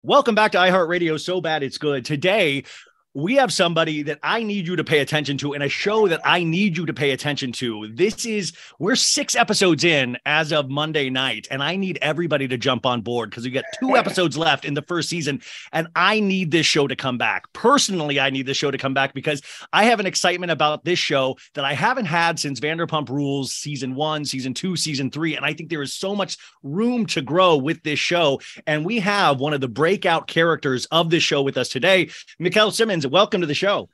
Welcome back to iHeartRadio. So bad it's good. Today, we have somebody that I need you to pay attention to and a show that I need you to pay attention to. We're 6 episodes in as of Monday night, and I need everybody to jump on board because we got 2 episodes left in the first season, and I need this show to come back. Personally, I need this show to come back because I have an excitement about this show that I haven't had since Vanderpump Rules season 1, season 2, season 3, and I think there is so much room to grow with this show, and we have one of the breakout characters of this show with us today, Mikel Simmons. Welcome to the show.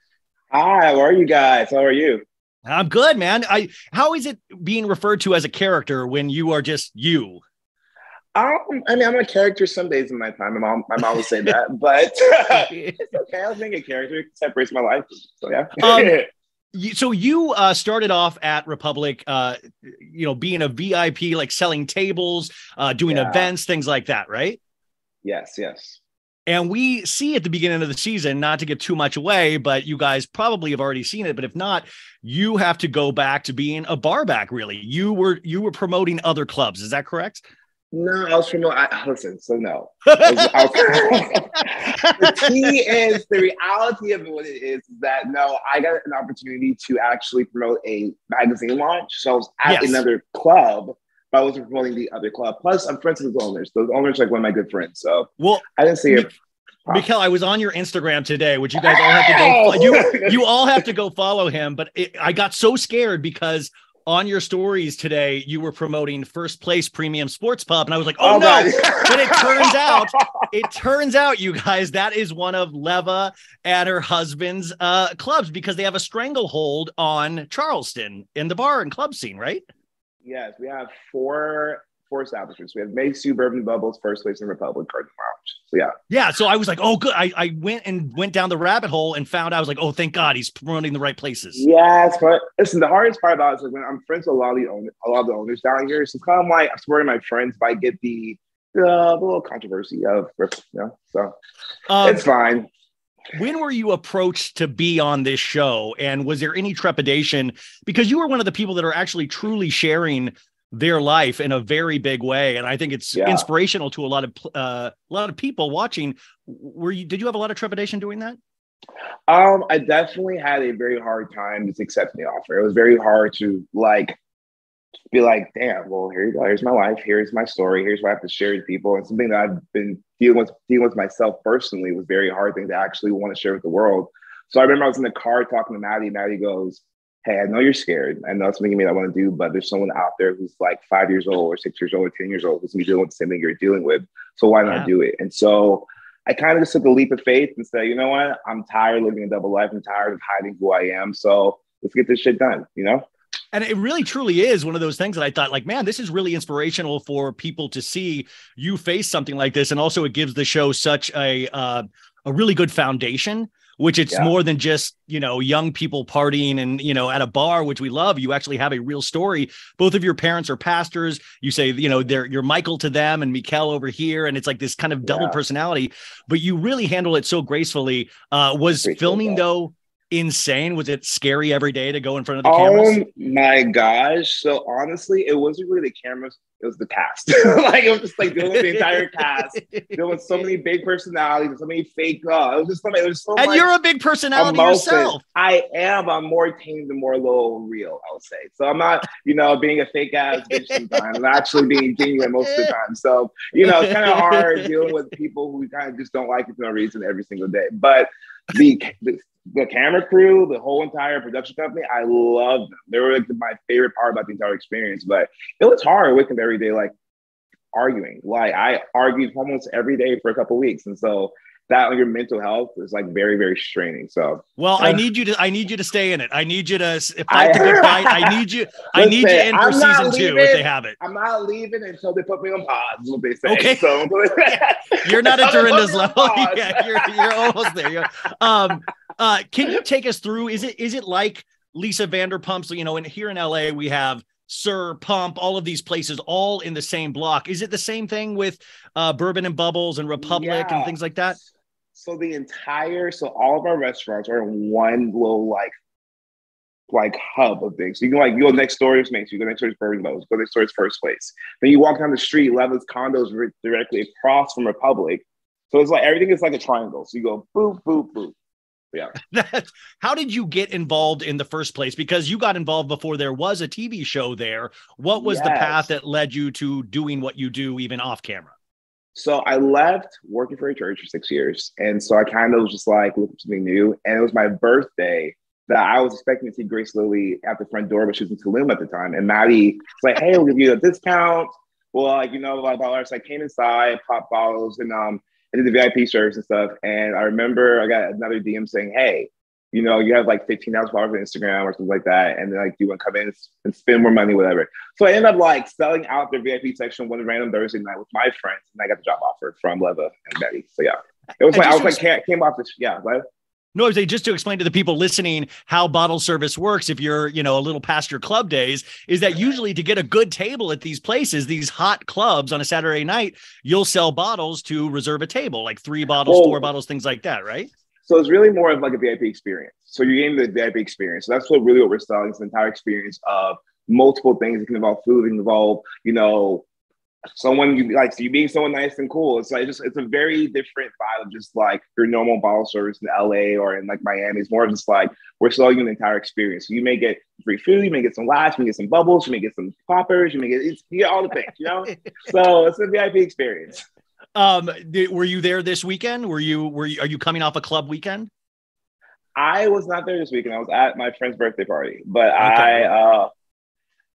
Hi, how are you guys? How are you? I'm good, man. How is it being referred to as a character when you are just you? I'm a character some days in my time. My mom would say that, but it's okay. I was being a character. It separates my life. So yeah. So you started off at Republic, being a VIP, like selling tables, doing events, things like that, right? Yes. And we see at the beginning of the season, not to give too much away, but you guys probably have already seen it. But if not, you have to go back to being a bar back, really. You were promoting other clubs. Is that correct? No, I was promoting. Listen, so no. The reality of what it is that no, I got an opportunity to actually promote a magazine launch. So I was at another club. I wasn't promoting the other club. Plus, I'm friends with those owners. Those owners are like one of my good friends. So, I didn't see it. Mikel, I was on your Instagram today, which you guys all have to go. You all have to go follow him. But I got so scared because on your stories today, you were promoting First Place Premium Sports Pub, and I was like, "Oh no!" But it turns out, you guys, that is one of Leva and her husband's clubs because they have a stranglehold on Charleston in the bar and club scene, right? Yes, we have four establishments. We have May, Sue, Bourbon Bubbles, First Place, and Republic Garden Lounge. So yeah. So I was like, oh, good. I went down the rabbit hole and found I was like, oh, thank God he's promoting the right places. Yes, but listen, the hardest part about it is like when I'm friends with a lot of the owners down here. So it's kind of like I'm supporting my friends, but I get the little controversy of so it's fine. When were you approached to be on this show? And was there any trepidation? Because you were one of the people that are actually truly sharing their life in a very big way. And I think it's inspirational to a lot of people watching. Did you have a lot of trepidation doing that? I definitely had a very hard time just accepting the offer. It was very hard to be like, damn, well, here you go. Here's my life. Here's my story. Here's what I have to share with people. And something that I've been dealing with myself personally was a very hard thing to actually want to share with the world. So I remember I was in the car talking to Maddie. Maddie goes, hey, I know you're scared. I know it's something I want to do, but there's someone out there who's like 5 years old or 6 years old or 10 years old who's going to be dealing with the same thing you're dealing with. So why not do it? And so I kind of just took a leap of faith and said, you know what? I'm tired of living a double life. I'm tired of hiding who I am. So let's get this shit done, And it really truly is one of those things that I thought like, man, this is really inspirational for people to see you face something like this. And also it gives the show such a really good foundation, which it's more than just, young people partying and, at a bar, which we love. You actually have a real story. Both of your parents are pastors. You say, you're Michael to them and Mikel over here. And it's like this kind of double personality, but you really handle it so gracefully. Was filming though insane? Was it scary every day to go in front of the cameras? Oh my gosh. So honestly, it wasn't really the cameras, it was the cast. It was just dealing with the entire cast, dealing with so many big personalities and so many fake it was just something. It was so and much you're a big personality emotion. yourself. I am. I'm more tame and more a little real, I would say. So I'm not, being a fake ass bitch sometimes. I'm actually being genuine most of the time. So, it's kind of hard dealing with people who kind of just don't like you for no reason every single day. But the camera crew, the whole entire production company, I love them. They were my favorite part about the entire experience. But it was hard waking up every day, arguing. I argued almost every day for a couple of weeks. And so that on your mental health is very, very straining. So I need you to stay in it. I need you to fight the good fight. I need you in for season 2 if they have it. I'm not leaving until they put me on pause, is what they say. Okay. So you're not at Dorinda's level. Yeah, you're almost there. Can you take us through? Is it like Lisa Vanderpump? So, and here in LA we have Sir Pump, all of these places all in the same block. Is it the same thing with Bourbon and Bubbles and Republic and things like that? So all of our restaurants are in one little hub of things. So you can go next door to Mace, you go next door to Bourbon Bubbles, go next door to First Place. Then you walk down the street, Leva's condos directly across from Republic. So it's like everything is like a triangle. So you go boop, boop, boop. Yeah. How did you get involved in the first place? Because you got involved before there was a TV show there. What was the path that led you to doing what you do even off camera? So I left working for a church for 6 years. And so I kind of was just like looking for something new. And it was my birthday that I was expecting to see Grace Lilly at the front door, but she was in Tulum at the time. And Maddie was like, hey, we'll give you a discount. Well, like, you know, like dollars. I came inside, popped bottles, and I did the VIP service and stuff. And I remember I got another DM saying, hey, you know, you have like 15,000 followers on Instagram or something like that. And then like, you want to come in and spend more money, whatever. So I ended up like selling out their VIP section one random Thursday night with my friends. And I got the job offer from Leva and Betty. So yeah, it was like, I was like, came off this. Yeah. Right? No, just to explain to the people listening how bottle service works, if you're, you know, a little past your club days, is that usually to get a good table at these places, these hot clubs on a Saturday night, you'll sell bottles to reserve a table, like 3 bottles, 4 bottles, things like that, right? So it's really more of like a VIP experience. So you're getting the VIP experience. So that's what we're selling. It's the entire experience of multiple things. It can involve food, it can involve, you know, someone you like, so you being someone nice and cool. It's like, it's a very different vibe of just like your normal bottle service in LA or in like Miami. It's more of just like, we're selling you the entire experience. So you may get free food, you may get some laughs, you may get some bubbles, you may get some poppers, you get all the things, you know? So it's a VIP experience. Were you there this weekend? Are you coming off a club weekend? I was not there this weekend. I was at my friend's birthday party, but okay.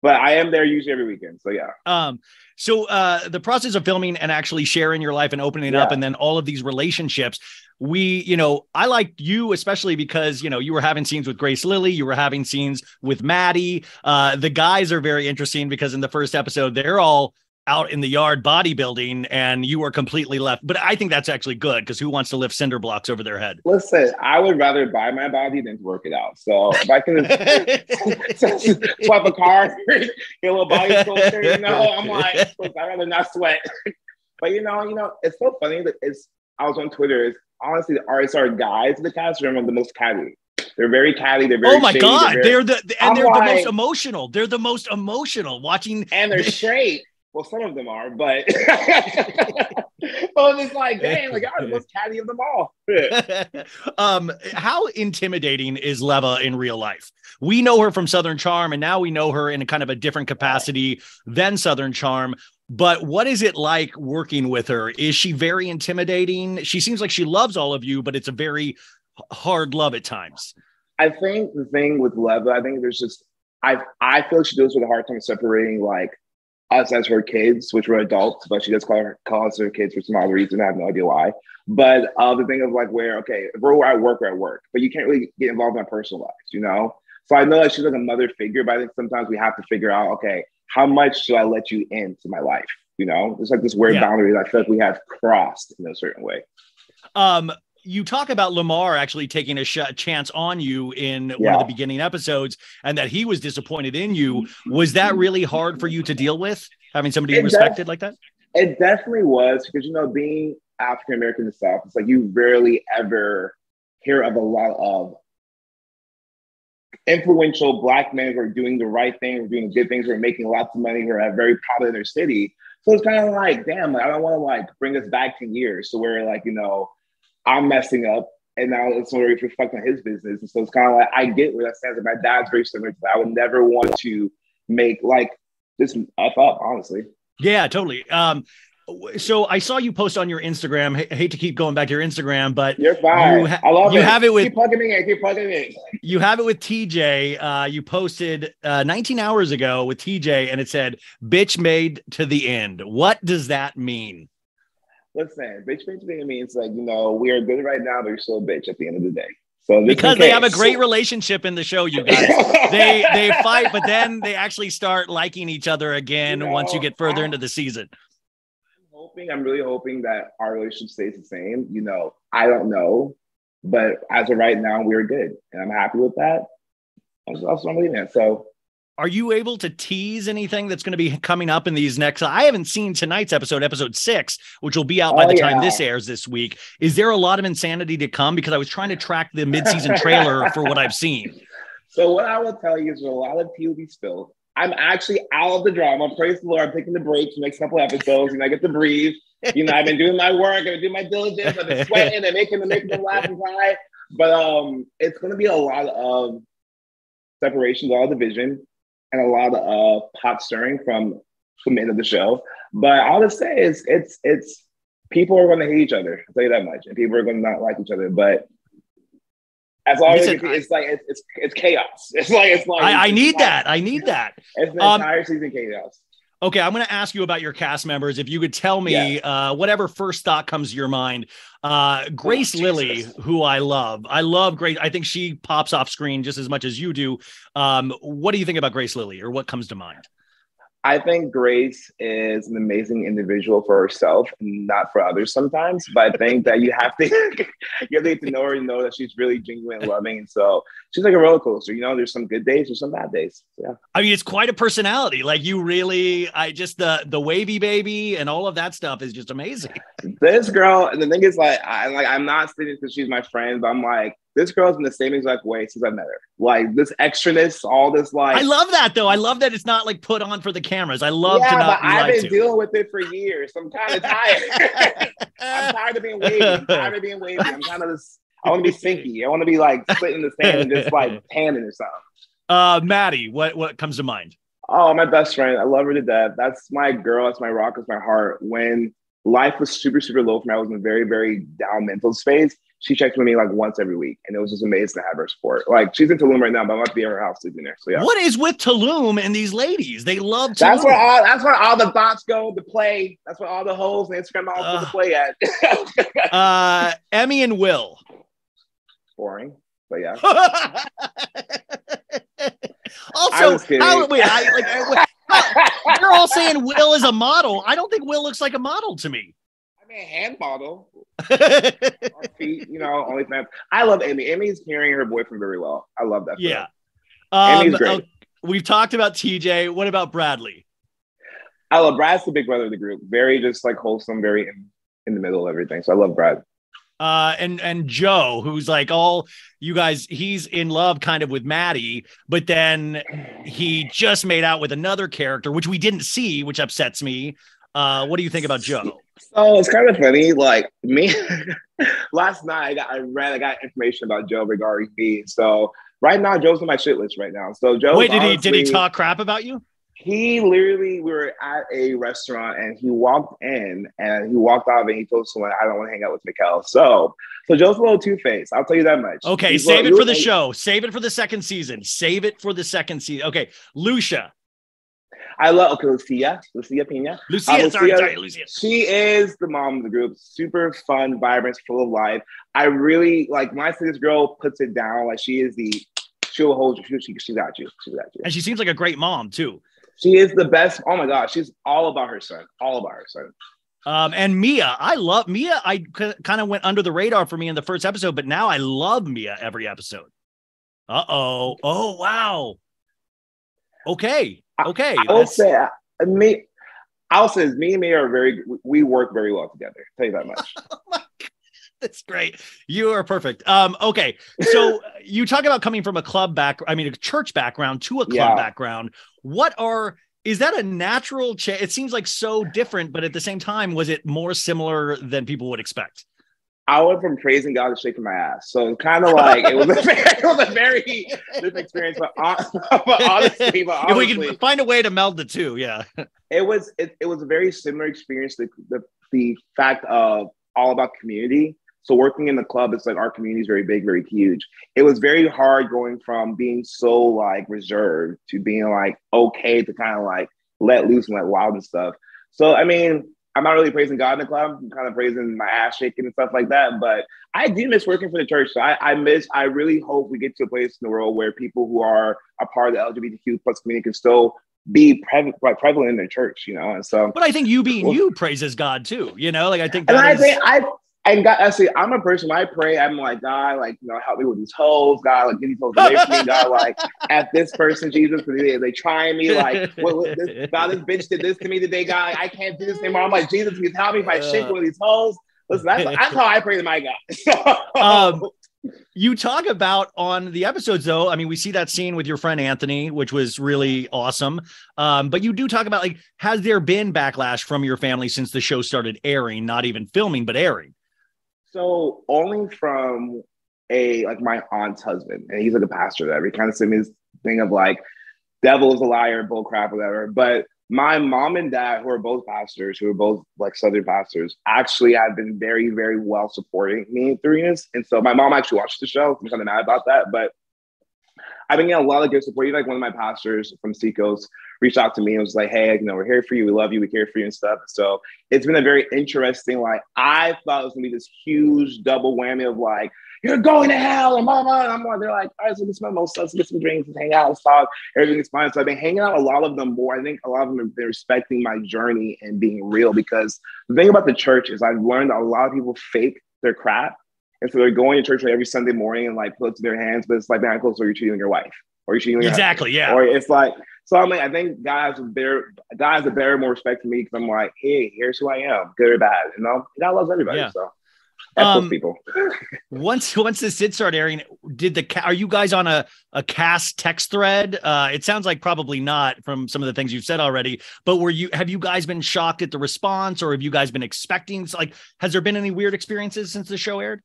But I am there usually every weekend. So yeah. So the process of filming and actually sharing your life and opening up, and then all of these relationships, I liked you, especially because, you know, you were having scenes with Grace Lilly, you were having scenes with Maddie. The guys are very interesting because in the first episode, they're all out in the yard bodybuilding and you are completely left. But I think that's actually good because who wants to lift cinder blocks over their head? Listen, I would rather buy my body than to work it out. So if I can swap a car, get a little body sculpture, you know, I'm like, I'd rather not sweat. But you know, it's so funny that I was on Twitter. Honestly, the artists are guys in the cast are the most catty. They're very catty. They're very. Oh my shady, God! They're the most emotional. They're the most emotional. Watching, and they're straight. Well, some of them are, but it's like, dang, like I'm the most catty of them all. How intimidating is Leva in real life? We know her from Southern Charm, and now we know her in a kind of a different capacity than Southern Charm. But what is it like working with her? Is she very intimidating? She seems like she loves all of you, but it's a very hard love at times. I think the thing with Leva, I think there's just, I feel like she deals with a hard time separating like us as her kids, which were adults, but she does call us her kids for some odd reason. I have no idea why. But the thing of like if we're at work, but you can't really get involved in our personal lives, you know? So I know that she's like a mother figure, but I think sometimes we have to figure out, okay, how much should I let you into my life? You know, there's like this weird boundary that I feel like we have crossed in a certain way. You talk about Lamar actually taking a chance on you in one of the beginning episodes and that he was disappointed in you. Was that really hard for you to deal with, having somebody you respected like that? It definitely was, because, you know, being African-American in the South, it's like you rarely ever hear of a lot of influential Black men who are doing the right thing, or doing good things, or making lots of money, who are very proud of their city. So it's kind of like, damn, like, I don't want to like bring us back 10 years to where like, you know, I'm messing up and now it's sort of reflect on his business. And so it's kind of like, I get where that stands. My dad's very similar to that. I would never want to make like just F up, honestly. Yeah, totally. So I saw you post on your Instagram. Hate to keep going back to your Instagram, but you're fine. I love it. You have it with keep plugging me in. Keep plugging me in. You have it with TJ. You posted 19 hours ago with TJ, and it said "bitch made to the end." What does that mean? Listen, bitch made to the end means like, you know, we are good right now, but you're still a bitch at the end of the day. So because they have a great relationship in the show, you guys. they fight, but then they actually start liking each other again, you know, once you get further into the season. I'm really hoping that our relationship stays the same. You know, I don't know, but as of right now, we're good, and I'm happy with that. That's what I'm leaving at. So, are you able to tease anything that's going to be coming up in these next? I haven't seen tonight's episode 6, which will be out by the time this airs this week. Is there a lot of insanity to come? Because I was trying to track the mid-season trailer for what I've seen. So what I will tell you is there's a lot of tea will be spilled. I'm actually out of the drama. Praise the Lord. I'm taking the break for the next couple episodes, and I get to breathe. You know, I've been doing my work, I've been doing my diligence, I've been sweating and making them laugh and cry. But it's going to be a lot of separations, a lot of division, and a lot of pot stirring from the end of the show. But all to say is, it's people are going to hate each other. I'll tell you that much, and people are going to not like each other. But as long as it's like it's chaos. It's like I need that. I need that. It's an entire season chaos. Okay, I'm going to ask you about your cast members. If you could tell me whatever first thought comes to your mind. Grace Lilly, who I love Grace. I think she pops off screen just as much as you do. What do you think about Grace Lilly, or what comes to mind? I think Grace is an amazing individual for herself, not for others sometimes. But I think that you have to know her and know that she's really genuine and loving. And so she's like a roller coaster. You know, there's some good days, there's some bad days. Yeah. I mean, it's quite a personality. Like the wavy baby and all of that stuff is just amazing. This girl, and the thing is, I'm not saying because she's my friend, but I'm like, this girl's in the same exact way since I met her. Like this extraness, all this I love that though. I love that it's not like put on for the cameras. I love to not. But I've been dealing with it for years. So I'm kind of tired. I'm tired of being wavy. I'm kind of this. I want to be sinky. I want to be like sitting in the sand and just like tanning or something. Maddie, what comes to mind? Oh, my best friend. I love her to death. That's my girl. That's my rock. That's my heart. When life was super, super low for me, I was in a very, very down mental space. She checked with me like once every week, and it was just amazing to have her support. Like she's in Tulum right now, but I'm about to be at her house sleeping there. So yeah. What is with Tulum and these ladies? They love Tulum. That's where all the thoughts go to play. That's where all the hoes and Instagram models go to play at. Emmy and Will. Boring, but yeah. Also, you're all saying Will is a model. I don't think Will looks like a model to me. I mean, a hand model. Our feet, OnlyFans. I love Amy. Amy's carrying her boyfriend very well. I love that. Yeah. Amy's great. We've talked about TJ. What about Bradley? I love Brad's the big brother of the group. Very just like wholesome, very in the middle of everything. So I love Brad. And Joe, who's like all you guys, he's in love kind of with Maddie, but then he just made out with another character, which we didn't see, which upsets me. What do you think about Joe? So it's kind of funny. Like me, last night I got information about Joe regarding me. So right now, Joe's on my shit list right now. So Joe, wait, did he talk crap about you? He literally, we were at a restaurant and he walked in and he walked out and he told someone, I don't want to hang out with Mikel. So Joe's a little two-faced. I'll tell you that much. Okay, save it for the show. Save it for the second season. Okay, Lucia. I love Lucia Pena. Lucia. She is the mom of the group. Super fun, vibrant, full of life. I really like when I see this girl puts it down. Like she'll hold you. She got you. And she seems like a great mom too. She is the best. Oh my God, she's all about her son. And Mia, I love Mia. I kind of went under the radar for me in the first episode, but now I love Mia every episode. Oh wow. Okay. I'll say me and Mia we work very well together. I'll tell you that much. Oh my God, that's great. You are perfect. Okay. So you talk about coming from a church background to a club background. Is that a natural change? It seems like so different, but at the same time, was it more similar than people would expect? I went from praising God to shaking my ass. So it's kind of like, it was a very different experience, but honestly, if we can find a way to meld the two. Yeah. It was a very similar experience. The fact of all about community. So working in the club, it's like our community is very big, very huge. It was very hard going from being so like reserved to being like, okay, to kind of like let loose and let wild and stuff. So, I mean, I'm not really praising God in the club. I'm kind of praising my ass shaking and stuff like that. But I do miss working for the church. So I really hope we get to a place in the world where people who are a part of the LGBTQ plus community can still be prevalent in their church, And so, but I think you being you praises God too, I think I'm a person, when I pray, I'm like, God, help me with these hoes, God, get these hoes away from me, God, at this person, Jesus, because they trying me, God, this bitch did this to me today, God, I can't do this anymore. I'm like, Jesus, please help me if I shake one of these hoes. Listen, that's how I pray to my God. You talk about on the episodes, though. I mean, we see that scene with your friend Anthony, which was really awesome. But you do talk about, like, has there been backlash from your family since the show started airing, not even filming, but airing? So only from my aunt's husband, and he's like a pastor there. He kind of sent me this thing of like, devil is a liar, bull crap, whatever. But my mom and dad, who are both pastors, who are both like Southern pastors, actually have been very, very well supporting me through this. And so my mom actually watched the show. I'm kind of mad about that, but I've been getting a lot of good support. Like one of my pastors from Seacoast reached out to me and was like, hey, we're here for you. We love you. We care for you and stuff. So it's been a very interesting, like, I thought it was gonna be this huge double whammy of like, you're going to hell and blah, blah. And I'm like, they're like, all right, so let's smoke most stuff, get some drinks, let's hang out, let's talk. Everything's fine. So I've been hanging out a lot of them more. I think a lot of them have been respecting my journey and being real, because the thing about the church is I've learned a lot of people fake their crap. And so they're going to church like every Sunday morning and like put to their hands, but it's like, man, close, or you're cheating on your wife, or you're cheating on your exactly, husband. Yeah. Or it's like, so I'm like, I think guys have better more respect for me, because I'm like, hey, here's who I am, good or bad. God loves everybody. Yeah. So that's people. Once this did start airing, are you guys on a cast text thread? It sounds like probably not from some of the things you've said already, but have you guys been shocked at the response, or have you guys been expecting, like, has there been any weird experiences since the show aired?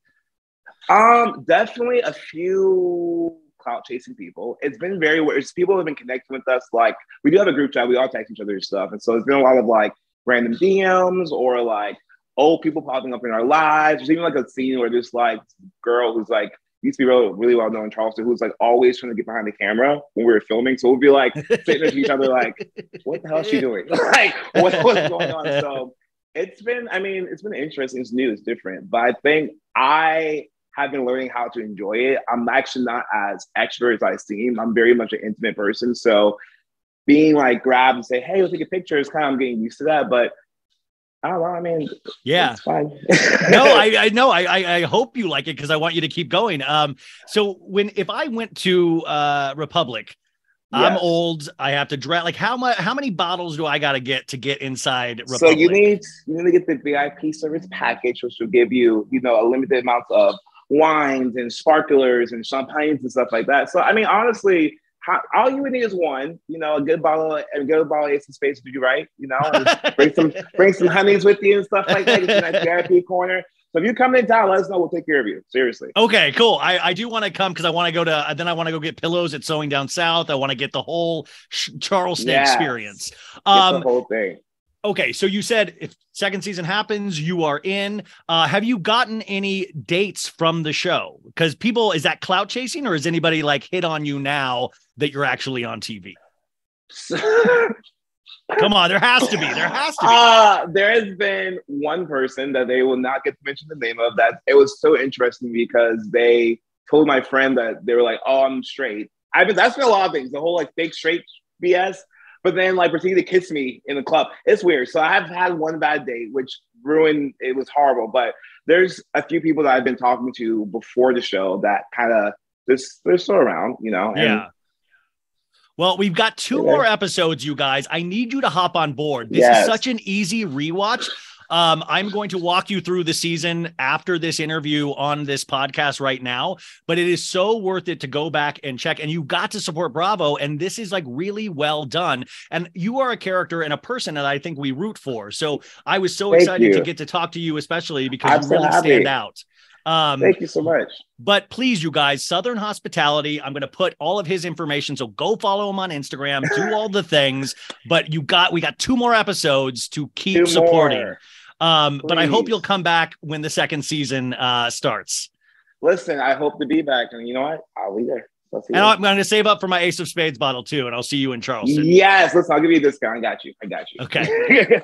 Definitely a few clout chasing people. It's been very weird. People have been connecting with us. Like, we do have a group chat. We all text each other and stuff. And so it's been a lot of like random DMs, or like old people popping up in our lives. There's even like a scene where this like girl who's like used to be really well known in Charleston, who's like always trying to get behind the camera when we were filming. So we'll be like sitting next to each other like, what the hell is she doing? Like, what's going on? So it's been interesting. It's new, it's different. But I think I have been learning how to enjoy it. I'm actually not as extrovert as I seem. I'm very much an intimate person. So being like grabbed and say, hey, let's take a picture, is kind of, I'm getting used to that. But I don't know. I mean, yeah, it's fine. No, I know. I hope you like it, because I want you to keep going. So if I went to Republic, yes. I'm old. I have to dress. Like, how many bottles do I got to get inside Republic? So you need to get the VIP service package, which will give you, a limited amount of wines and sparklers and champagnes and stuff like that. So I mean, honestly, all you would need is one, a good bottle of Ace of Spades to do right, and bring some honeys with you and stuff like that. Get a nice VIP corner. So if you come in town, let us know. We'll take care of you. Seriously. Okay, cool. I do want to come, because I want to go get pillows at Sewing Down South. I want to get the whole Charleston experience. Get the whole thing. Okay, so you said if second season happens, you are in. Have you gotten any dates from the show? Because is that clout chasing, or is anybody like hit on you now that you're actually on TV? Come on, there has to be. There has been one person that they will not get to mention the name of. That it was so interesting, because they told my friend that they were like, "Oh, I'm straight." That's been a lot of things. The whole like fake straight BS. But then like proceeded to kiss me in the club. It's weird. So I have had one bad date, which ruined. It was horrible. But there's a few people that I've been talking to before the show that kind of they're still around, And, yeah. Well, we've got two more episodes, you guys. I need you to hop on board. This is such an easy rewatch. I'm going to walk you through the season after this interview on this podcast right now, but it is so worth it to go back and check. And you got to support Bravo. And this is like really well done. And you are a character and a person that I think we root for. So I was so excited to get to talk to you, especially because you really stand out. Thank you so much. But please, you guys, Southern Hospitality, I'm going to put all of his information. So go follow him on Instagram, do all the things, but we got two more episodes to keep supporting. But I hope you'll come back when the second season starts. Listen, I hope to be back. And you know what? I'll be there. And I'm going to save up for my Ace of Spades bottle too. And I'll see you in Charleston. Yes. Listen, I'll give you a discount. I got you. Okay.